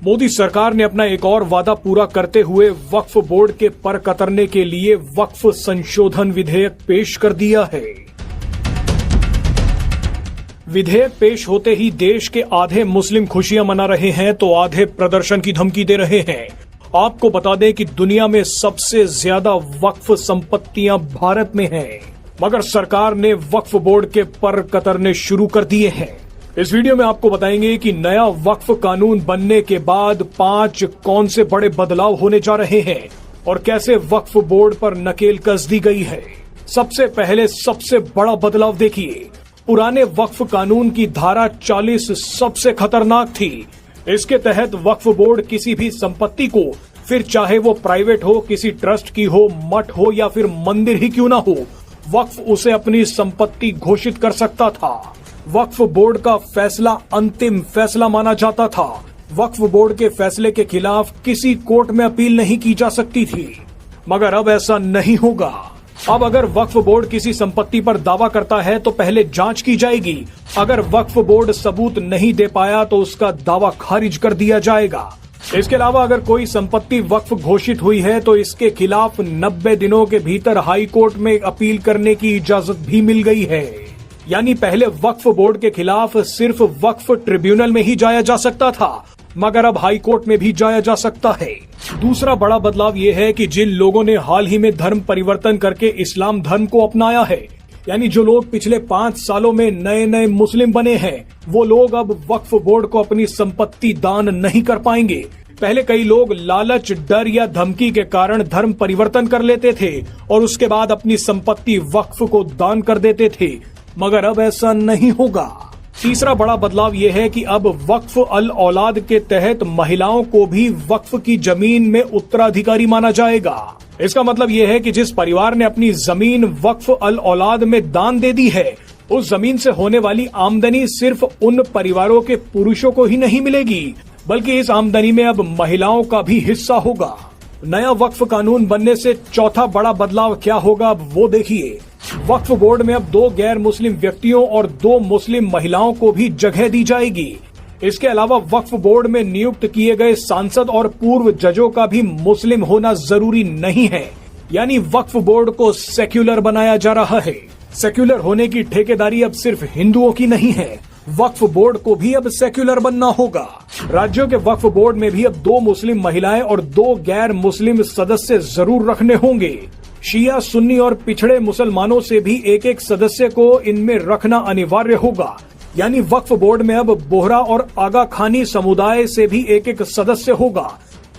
मोदी सरकार ने अपना एक और वादा पूरा करते हुए वक्फ बोर्ड के पर कतरने के लिए वक्फ संशोधन विधेयक पेश कर दिया है। विधेयक पेश होते ही देश के आधे मुस्लिम खुशियां मना रहे हैं तो आधे प्रदर्शन की धमकी दे रहे हैं। आपको बता दें कि दुनिया में सबसे ज्यादा वक्फ संपत्तियां भारत में हैं, मगर सरकार ने वक्फ बोर्ड के पर कतरने शुरू कर दिए हैं। इस वीडियो में आपको बताएंगे कि नया वक्फ कानून बनने के बाद 5 कौन से बड़े बदलाव होने जा रहे हैं और कैसे वक्फ बोर्ड पर नकेल कस दी गई है। सबसे पहले सबसे बड़ा बदलाव देखिए। पुराने वक्फ कानून की धारा 40 सबसे खतरनाक थी। इसके तहत वक्फ बोर्ड किसी भी संपत्ति को, फिर चाहे वो प्राइवेट हो, किसी ट्रस्ट की हो, मठ हो या फिर मंदिर ही क्यों ना हो, वक्फ उसे अपनी संपत्ति घोषित कर सकता था। वक्फ बोर्ड का फैसला अंतिम फैसला माना जाता था। वक्फ बोर्ड के फैसले के खिलाफ किसी कोर्ट में अपील नहीं की जा सकती थी, मगर अब ऐसा नहीं होगा। अब अगर वक्फ बोर्ड किसी संपत्ति पर दावा करता है तो पहले जांच की जाएगी। अगर वक्फ बोर्ड सबूत नहीं दे पाया तो उसका दावा खारिज कर दिया जाएगा। इसके अलावा अगर कोई संपत्ति वक्फ घोषित हुई है तो इसके खिलाफ 90 दिनों के भीतर हाई कोर्ट में अपील करने की इजाजत भी मिल गई है। यानी पहले वक्फ बोर्ड के खिलाफ सिर्फ वक्फ ट्रिब्यूनल में ही जाया जा सकता था, मगर अब हाई कोर्ट में भी जाया जा सकता है। दूसरा बड़ा बदलाव ये है कि जिन लोगों ने हाल ही में धर्म परिवर्तन करके इस्लाम धर्म को अपनाया है, यानी जो लोग पिछले 5 सालों में नए मुस्लिम बने हैं, वो लोग अब वक्फ बोर्ड को अपनी संपत्ति दान नहीं कर पाएंगे। पहले कई लोग लालच, डर या धमकी के कारण धर्म परिवर्तन कर लेते थे और उसके बाद अपनी संपत्ति वक्फ को दान कर देते थे, मगर अब ऐसा नहीं होगा। तीसरा बड़ा बदलाव यह है कि अब वक्फ अल औलाद के तहत महिलाओं को भी वक्फ की जमीन में उत्तराधिकारी माना जाएगा। इसका मतलब यह है कि जिस परिवार ने अपनी जमीन वक्फ अल औलाद में दान दे दी है, उस जमीन से होने वाली आमदनी सिर्फ उन परिवारों के पुरुषों को ही नहीं मिलेगी, बल्कि इस आमदनी में अब महिलाओं का भी हिस्सा होगा। नया वक्फ कानून बनने से चौथा बड़ा बदलाव क्या होगा, अब वो देखिए। वक्फ बोर्ड में अब 2 गैर मुस्लिम व्यक्तियों और 2 मुस्लिम महिलाओं को भी जगह दी जाएगी। इसके अलावा वक्फ बोर्ड में नियुक्त किए गए सांसद और पूर्व जजों का भी मुस्लिम होना जरूरी नहीं है। यानी वक्फ बोर्ड को सेक्युलर बनाया जा रहा है। सेक्युलर होने की ठेकेदारी अब सिर्फ हिंदुओं की नहीं है, वक्फ बोर्ड को भी अब सेक्युलर बनना होगा। राज्यों के वक्फ बोर्ड में भी अब 2 मुस्लिम महिलाएं और 2 गैर मुस्लिम सदस्य जरूर रखने होंगे। शिया, सुन्नी और पिछड़े मुसलमानों से भी एक सदस्य को इनमें रखना अनिवार्य होगा। यानी वक्फ बोर्ड में अब बोहरा और आगा खानी समुदाय से भी एक सदस्य होगा।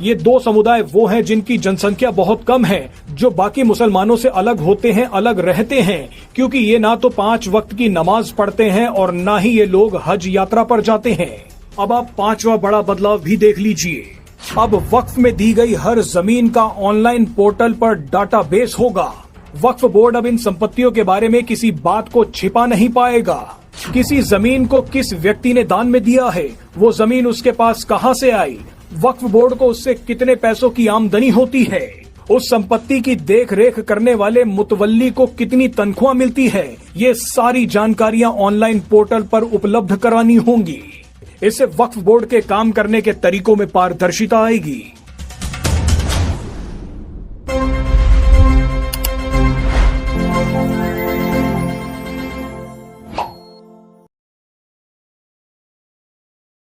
ये 2 समुदाय वो हैं जिनकी जनसंख्या बहुत कम है, जो बाकी मुसलमानों से अलग होते हैं, अलग रहते हैं, क्योंकि ये ना तो 5 वक्त की नमाज पढ़ते हैं और ना ही ये लोग हज यात्रा पर जाते हैं। अब आप 5वां बड़ा बदलाव भी देख लीजिए। अब वक्फ में दी गई हर जमीन का ऑनलाइन पोर्टल पर डाटाबेस होगा। वक्फ बोर्ड अब इन संपत्तियों के बारे में किसी बात को छिपा नहीं पाएगा। किसी जमीन को किस व्यक्ति ने दान में दिया है, वो जमीन उसके पास कहां से आई, वक्फ बोर्ड को उससे कितने पैसों की आमदनी होती है, उस संपत्ति की देख रेख करने वाले मुतवल्ली को कितनी तनख्वाह मिलती है, ये सारी जानकारियां ऑनलाइन पोर्टल पर उपलब्ध करानी होंगी। इससे वक्फ बोर्ड के काम करने के तरीकों में पारदर्शिता आएगी।